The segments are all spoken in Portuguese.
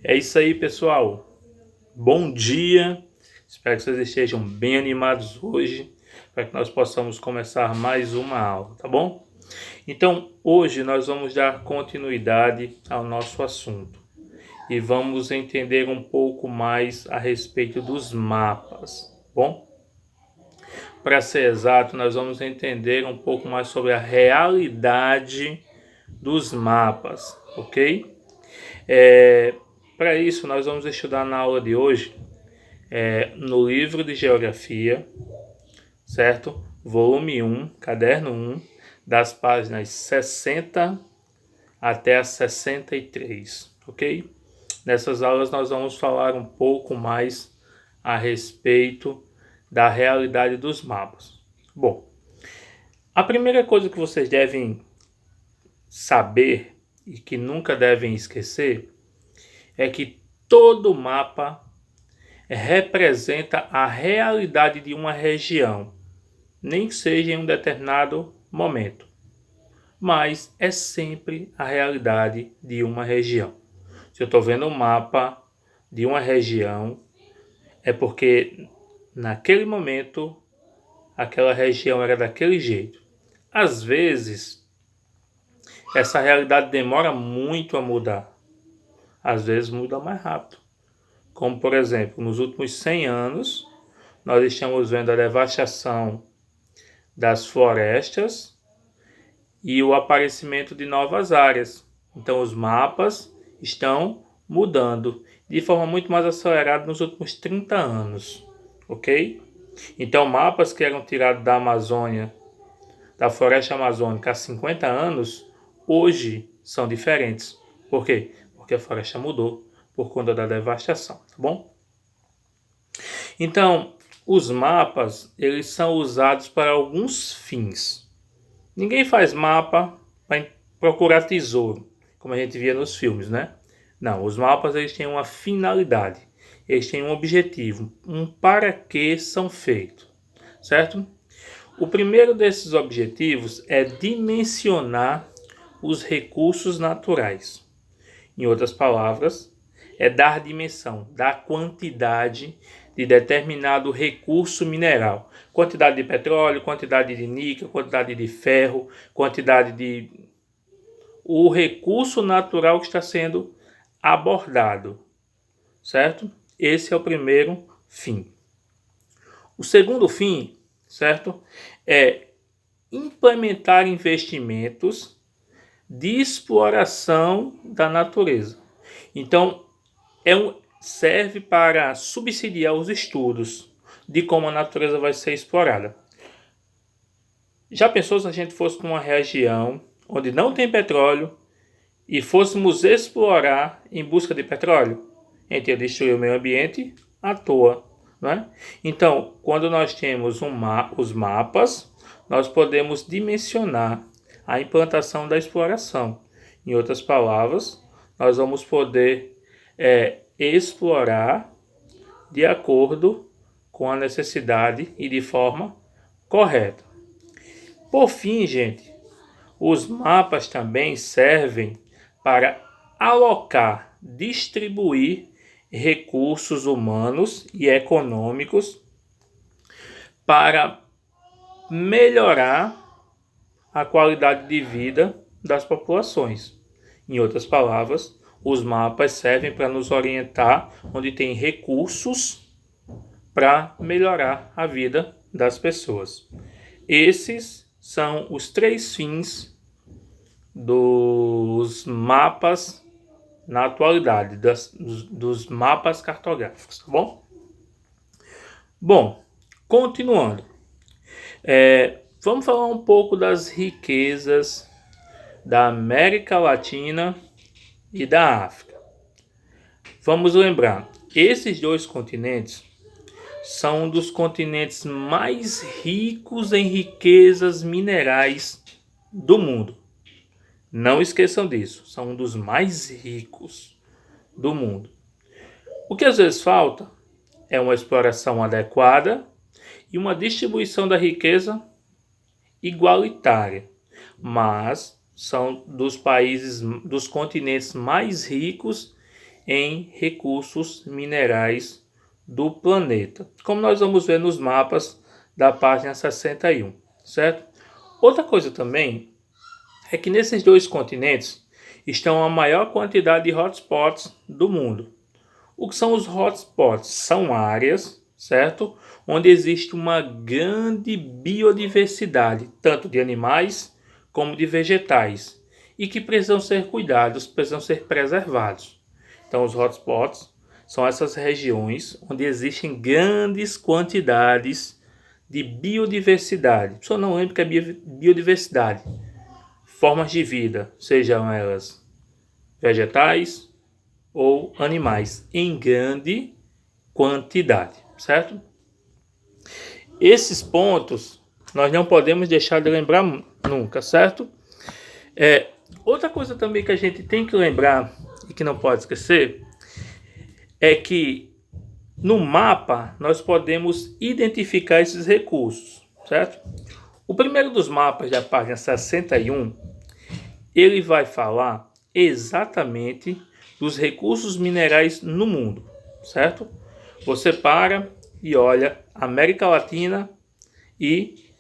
É isso aí, pessoal. Bom dia. Espero que vocês estejam bem animados hoje, para que nós possamos começar mais uma aula, tá bom? Então, hoje nós vamos dar continuidade ao nosso assunto e vamos entender um pouco mais a respeito dos mapas, bom? Para ser exato, nós vamos entender um pouco mais sobre a realidade dos mapas, ok? Para isso, nós vamos estudar na aula de hoje no livro de Geografia, certo? Volume 1, caderno 1, das páginas 60 até a 63, ok? Nessas aulas nós vamos falar um pouco mais a respeito da realidade dos mapas. Bom, a primeira coisa que vocês devem saber e que nunca devem esquecer é que todo mapa representa a realidade de uma região, nem que seja em um determinado momento, mas é sempre a realidade de uma região. Se eu estou vendo um mapa de uma região, é porque naquele momento aquela região era daquele jeito. Às vezes, essa realidade demora muito a mudar. Às vezes muda mais rápido. Como, por exemplo, nos últimos 100 anos, nós estamos vendo a devastação das florestas e o aparecimento de novas áreas. Então, os mapas estão mudando de forma muito mais acelerada nos últimos 30 anos, ok? Então, mapas que eram tirados da Amazônia, da floresta amazônica há 50 anos, hoje são diferentes. Por quê? Porque a floresta mudou por conta da devastação, tá bom? Então, os mapas, eles são usados para alguns fins. Ninguém faz mapa para procurar tesouro, como a gente via nos filmes, né? Não, os mapas eles têm uma finalidade, eles têm um objetivo, um para que são feitos, certo? O primeiro desses objetivos é dimensionar os recursos naturais. Em outras palavras, é dar dimensão, dar quantidade de determinado recurso mineral. Quantidade de petróleo, quantidade de níquel, quantidade de ferro, quantidade de... o recurso natural que está sendo abordado, certo? Esse é o primeiro fim. O segundo fim, certo? É implementar investimentos de exploração da natureza. Então, serve para subsidiar os estudos de como a natureza vai ser explorada. Já pensou se a gente fosse para uma região onde não tem petróleo e fôssemos explorar em busca de petróleo? A gente ia destruir o meio ambiente à toa, não é? Então, quando nós temos os mapas, nós podemos dimensionar a implantação da exploração. Em outras palavras, nós vamos poder explorar de acordo com a necessidade e de forma correta. Por fim, gente, os mapas também servem para alocar, distribuir recursos humanos e econômicos para melhorar a qualidade de vida das populações. Em outras palavras, os mapas servem para nos orientar onde tem recursos para melhorar a vida das pessoas. Esses são os 3 fins dos mapas na atualidade, dos mapas cartográficos, tá bom? Bom, continuando. Vamos falar um pouco das riquezas da América Latina e da África. Vamos lembrar, esses 2 continentes são um dos continentes mais ricos em riquezas minerais do mundo. Não esqueçam disso, são um dos mais ricos do mundo. O que às vezes falta é uma exploração adequada e uma distribuição da riqueza igualitária, mas são dos países, dos continentes mais ricos em recursos minerais do planeta, como nós vamos ver nos mapas da página 61, certo? Outra coisa também é que nesses dois continentes estão a maior quantidade de hotspots do mundo. O que são os hotspots? São áreas, certo? Onde existe uma grande biodiversidade, tanto de animais como de vegetais, e que precisam ser cuidados, precisam ser preservados. Então, os hotspots são essas regiões onde existem grandes quantidades de biodiversidade. A pessoa não lembra que é biodiversidade. Formas de vida, sejam elas vegetais ou animais, em grande quantidade, certo? Esses pontos nós não podemos deixar de lembrar nunca, certo? Outra coisa também que a gente tem que lembrar e que não pode esquecer é que no mapa nós podemos identificar esses recursos, certo? O primeiro dos mapas da página 61, ele vai falar exatamente dos recursos minerais no mundo, certo? Você para e olha América Latina e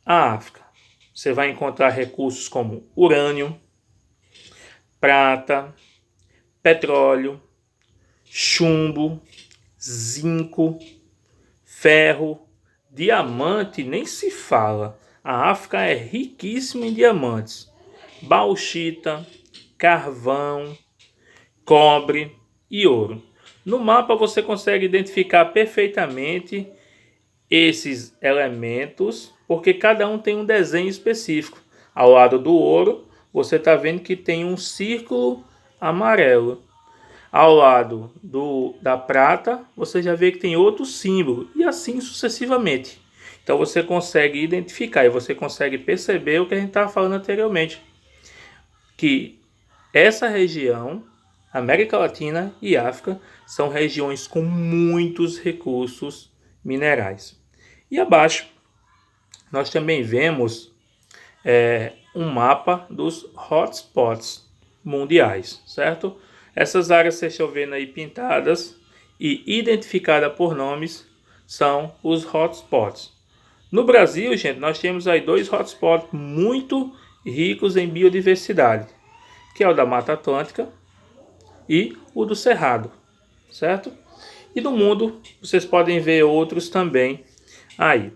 a África. Você vai encontrar recursos como urânio, prata, petróleo, chumbo, zinco, ferro, diamante, nem se fala. A África é riquíssima em diamantes, bauxita, carvão, cobre e ouro. No mapa você consegue identificar perfeitamente esses elementos, porque cada um tem um desenho específico. Ao lado do ouro, você está vendo que tem um círculo amarelo. Ao lado da prata, você já vê que tem outro símbolo, e assim sucessivamente. Então você consegue identificar e você consegue perceber o que a gente estava falando anteriormente, que essa região, América Latina e África, são regiões com muitos recursos minerais. E abaixo, nós também vemos um mapa dos hotspots mundiais, certo? Essas áreas que vocês estão vendo aí pintadas e identificadas por nomes são os hotspots. No Brasil, gente, nós temos aí dois hotspots muito ricos em biodiversidade, que é o da Mata Atlântica e o do Cerrado, certo? E no mundo, vocês podem ver outros também aí.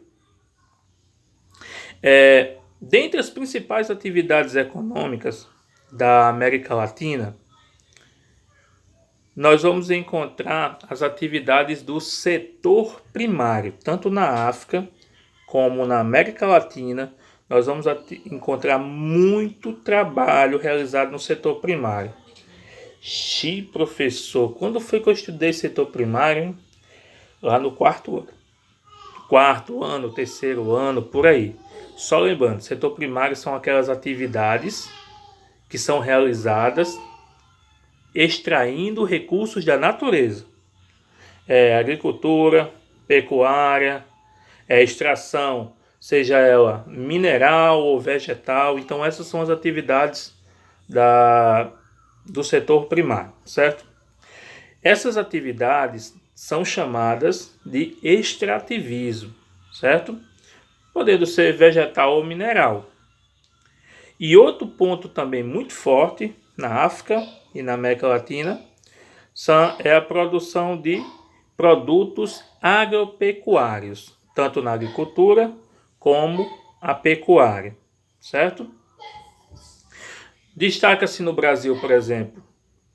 Dentre as principais atividades econômicas da América Latina, nós vamos encontrar as atividades do setor primário, tanto na África como na América Latina. Nós vamos encontrar muito trabalho realizado no setor primário. Professor, quando foi que eu estudei setor primário? Hein? Lá no quarto ano, terceiro ano, por aí. Só lembrando, setor primário são aquelas atividades que são realizadas extraindo recursos da natureza. Agricultura, pecuária, extração, seja ela mineral ou vegetal. Então essas são as atividades do setor primário, certo? Essas atividades são chamadas de extrativismo, certo? Podendo ser vegetal ou mineral. E outro ponto também muito forte na África e na América Latina é a produção de produtos agropecuários, tanto na agricultura como a pecuária, certo? Destaca-se no Brasil, por exemplo,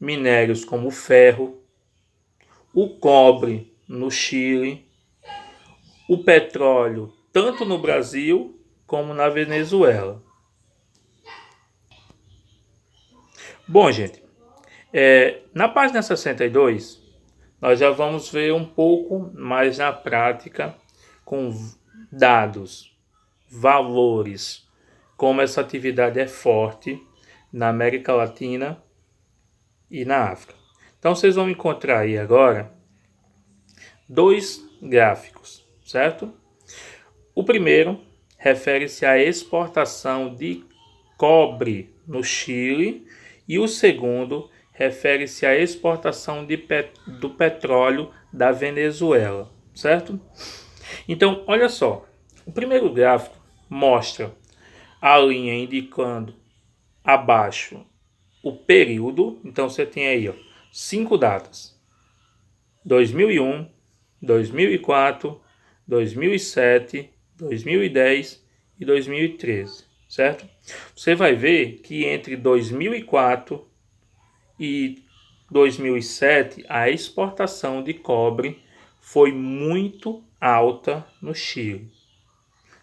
minérios como o ferro, o cobre no Chile, o petróleo tanto no Brasil como na Venezuela. Bom, gente, na página 62, nós já vamos ver um pouco mais na prática com dados, valores, como essa atividade é forte na América Latina e na África. Então vocês vão encontrar aí agora dois gráficos, certo? O primeiro refere-se à exportação de cobre no Chile e o segundo refere-se à exportação do petróleo da Venezuela, certo? Então, olha só, o primeiro gráfico mostra a linha indicando abaixo o período. Então você tem aí, ó, 5 datas: 2001, 2004, 2007, 2010 e 2013, certo? Você vai ver que entre 2004 e 2007 a exportação de cobre foi muito alta no Chile,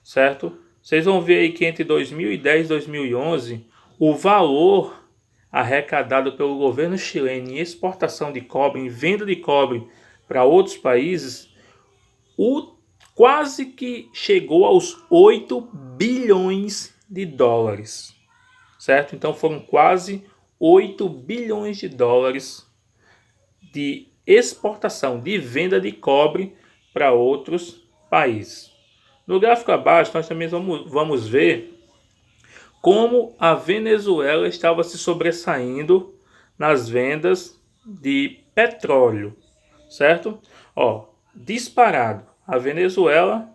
certo? Vocês vão ver aí que entre 2010 e 2011 o valor arrecadado pelo governo chileno em exportação de cobre, em venda de cobre para outros países, quase que chegou aos 8 bilhões de dólares, certo? Então foram quase 8 bilhões de dólares de exportação, de venda de cobre para outros países. No gráfico abaixo nós também vamos ver como a Venezuela estava se sobressaindo nas vendas de petróleo, certo? Ó, disparado, a Venezuela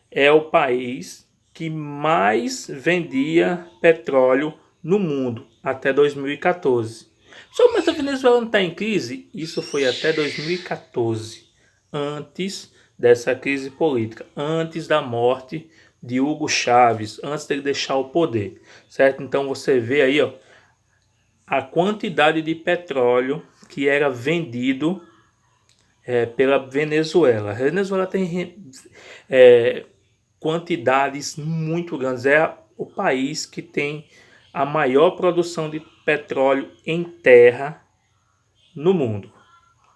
é o país que mais vendia petróleo no mundo até 2014. Só, mas a Venezuela não está em crise? Isso foi até 2014, antes dessa crise política, antes da morte de Hugo Chávez, antes dele deixar o poder, certo? Então você vê aí, ó, a quantidade de petróleo que era vendido pela Venezuela. A Venezuela tem quantidades muito grandes, é o país que tem a maior produção de petróleo em terra no mundo,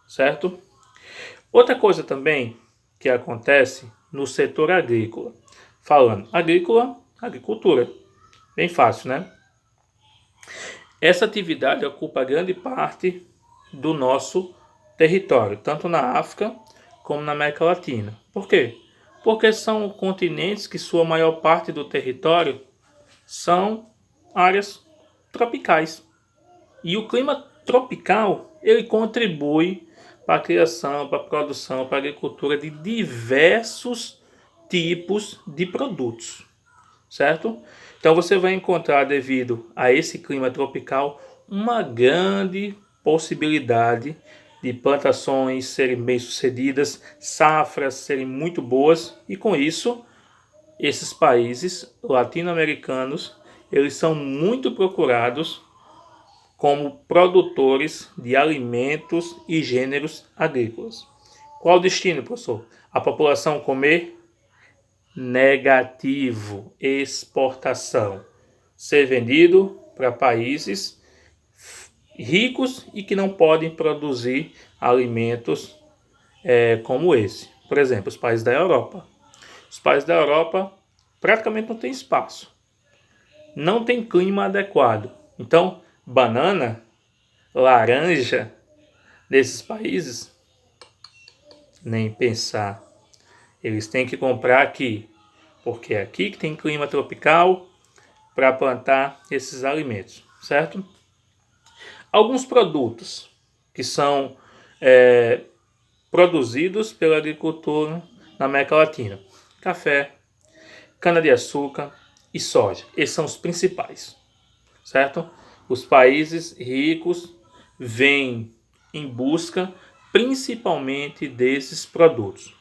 certo? Outra coisa também que acontece no setor agrícola, falando agricultura, bem fácil, né? Essa atividade ocupa grande parte do nosso território, tanto na África como na América Latina. Por quê? Porque são continentes que sua maior parte do território são áreas tropicais. E o clima tropical, ele contribui para a criação, para a produção, para a agricultura de diversos tipos de produtos, certo? Então você vai encontrar, devido a esse clima tropical, uma grande possibilidade de plantações serem bem-sucedidas, safras serem muito boas, e com isso, esses países latino-americanos, eles são muito procurados como produtores de alimentos e gêneros agrícolas. Qual o destino, professor? A população comer? Negativo. Exportação. Ser vendido para países ricos e que não podem produzir alimentos como esse. Por exemplo, os países da Europa. Os países da Europa praticamente não têm espaço. Não tem clima adequado. Então, banana, laranja desses países, nem pensar. Eles têm que comprar aqui, porque é aqui que tem clima tropical para plantar esses alimentos, certo? Alguns produtos que são produzidos pela agricultura na América Latina: café, cana-de-açúcar e soja. Esses são os principais, certo? Os países ricos vêm em busca principalmente desses produtos.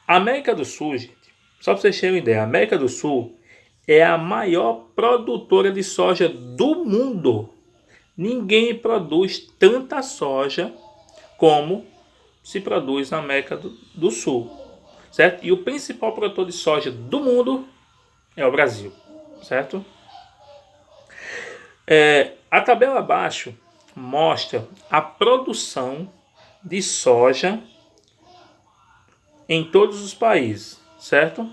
A América do Sul, gente, só para vocês terem uma ideia, a América do Sul é a maior produtora de soja do mundo. Ninguém produz tanta soja como se produz na América do Sul, certo? E o principal produtor de soja do mundo é o Brasil, certo? A tabela abaixo mostra a produção de soja em todos os países, certo?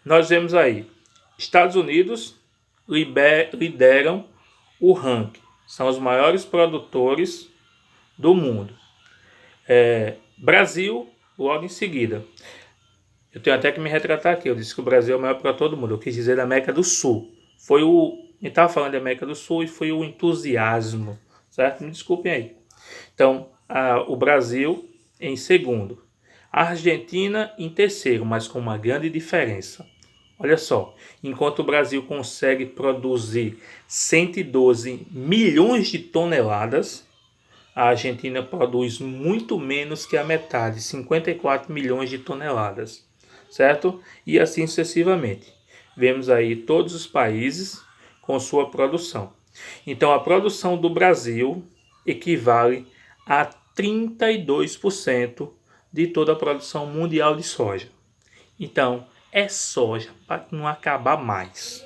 Nós vemos aí, Estados Unidos lideram o ranking, são os maiores produtores do mundo. Brasil, logo em seguida. Eu tenho até que me retratar aqui, eu disse que o Brasil é o maior produtor do mundo, eu quis dizer da América do Sul. Foi o gente estava falando de América do Sul e foi o entusiasmo, certo? Me desculpem aí. Então, o Brasil em segundo. A Argentina em terceiro, mas com uma grande diferença. Olha só, enquanto o Brasil consegue produzir 112 milhões de toneladas, a Argentina produz muito menos que a metade, 54 milhões de toneladas, certo? E assim sucessivamente. Vemos aí todos os países com sua produção. Então, a produção do Brasil equivale a 32% de toda a produção mundial de soja. Então, é soja para não acabar mais.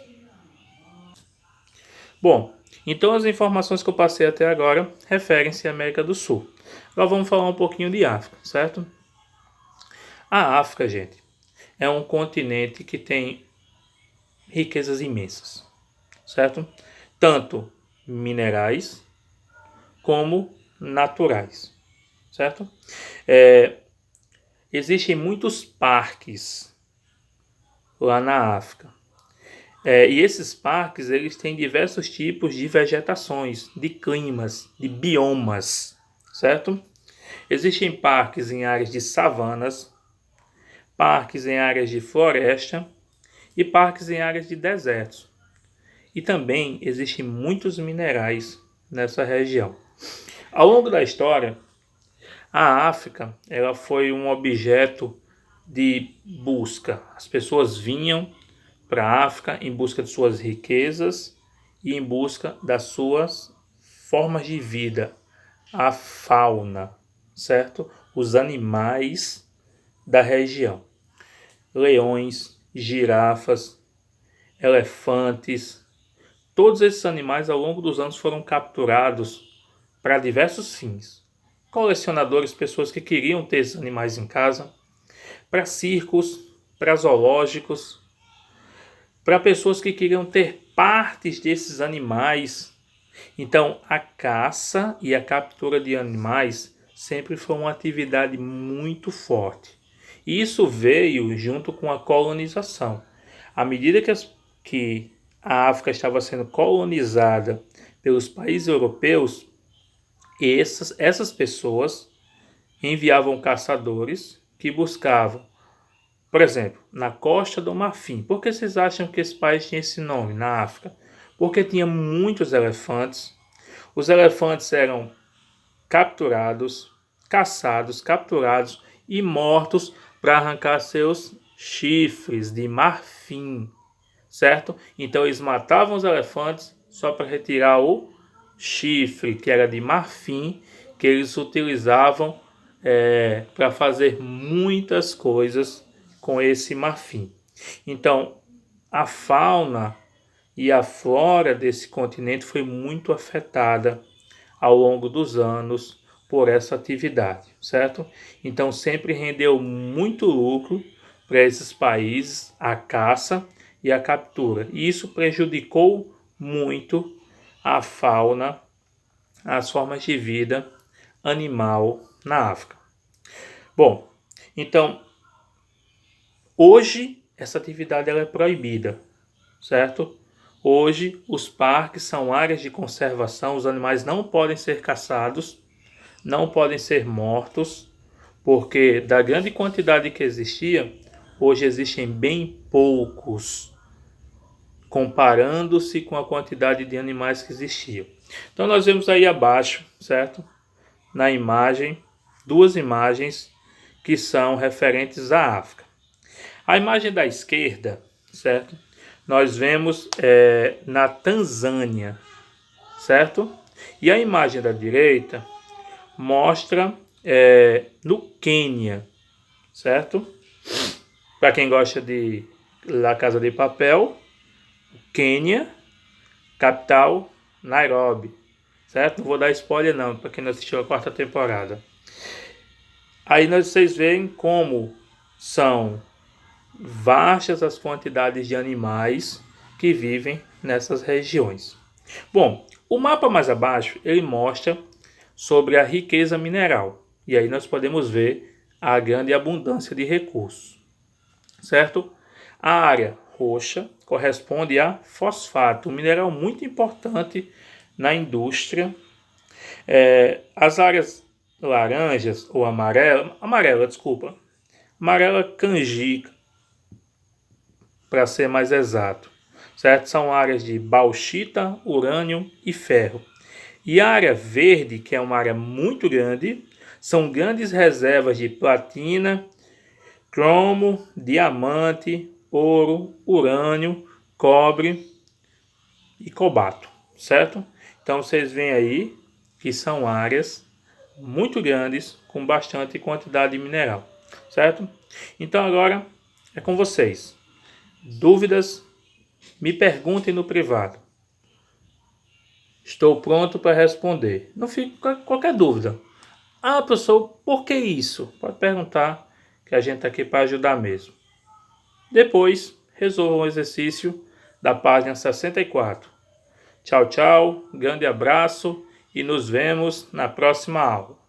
Bom, então as informações que eu passei até agora referem-se à América do Sul. Agora vamos falar um pouquinho de África, certo? A África, gente, é um continente que tem riquezas imensas, certo? Tanto minerais como naturais, certo? Existem muitos parques lá na África. E esses parques eles têm diversos tipos de vegetações, de climas, de biomas, certo? Existem parques em áreas de savanas, parques em áreas de floresta e parques em áreas de desertos. E também existem muitos minerais nessa região. Ao longo da história, a África ela foi um objeto de busca. As pessoas vinham para a África em busca de suas riquezas e em busca das suas formas de vida, a fauna, certo? Os animais da região. Leões, girafas, elefantes, todos esses animais ao longo dos anos foram capturados para diversos fins. Colecionadores, pessoas que queriam ter esses animais em casa, para circos, para zoológicos, para pessoas que queriam ter partes desses animais. Então, a caça e a captura de animais sempre foi uma atividade muito forte. E isso veio junto com a colonização. À medida que a África estava sendo colonizada pelos países europeus, essas pessoas enviavam caçadores que buscavam, por exemplo, na Costa do Marfim. Por que vocês acham que esse país tinha esse nome na África? Porque tinha muitos elefantes. Os elefantes eram capturados, caçados, capturados e mortos para arrancar seus chifres de marfim, certo? Então eles matavam os elefantes só para retirar o chifre, que era de marfim, que eles utilizavam para fazer muitas coisas com esse marfim. Então, a fauna e a flora desse continente foi muito afetada ao longo dos anos por essa atividade, certo? Então, sempre rendeu muito lucro para esses países a caça e a captura. E isso prejudicou muito a fauna, as formas de vida animal na África. Bom, então, hoje essa atividade ela é proibida, certo? Hoje os parques são áreas de conservação, os animais não podem ser caçados, não podem ser mortos, porque da grande quantidade que existia, hoje existem bem poucos, comparando-se com a quantidade de animais que existiam. Então nós vemos aí abaixo, certo? Na imagem, duas imagens que são referentes à África. A imagem da esquerda, certo? Nós vemos na Tanzânia, certo? E a imagem da direita mostra no Quênia, certo? Para quem gosta de La Casa de Papel, Quênia, capital Nairobi, certo? Não vou dar spoiler não, para quem não assistiu a quarta temporada. Aí vocês veem como são vastas as quantidades de animais que vivem nessas regiões. Bom, o mapa mais abaixo ele mostra sobre a riqueza mineral. E aí nós podemos ver a grande abundância de recursos, certo? A área roxa corresponde a fosfato, um mineral muito importante na indústria. As áreas laranjas ou amarela canjica, para ser mais exato, certo? São áreas de bauxita, urânio e ferro. E a área verde, que é uma área muito grande, são grandes reservas de platina, cromo, diamante, ouro, urânio, cobre e cobalto, certo? Então vocês veem aí que são áreas muito grandes com bastante quantidade de mineral, certo? Então agora é com vocês. Dúvidas? Me perguntem no privado. Estou pronto para responder. Não fique com qualquer dúvida. Ah, professor, por que isso? Pode perguntar, que a gente está aqui para ajudar mesmo. Depois, resolva o exercício da página 64. Tchau, tchau, grande abraço e nos vemos na próxima aula.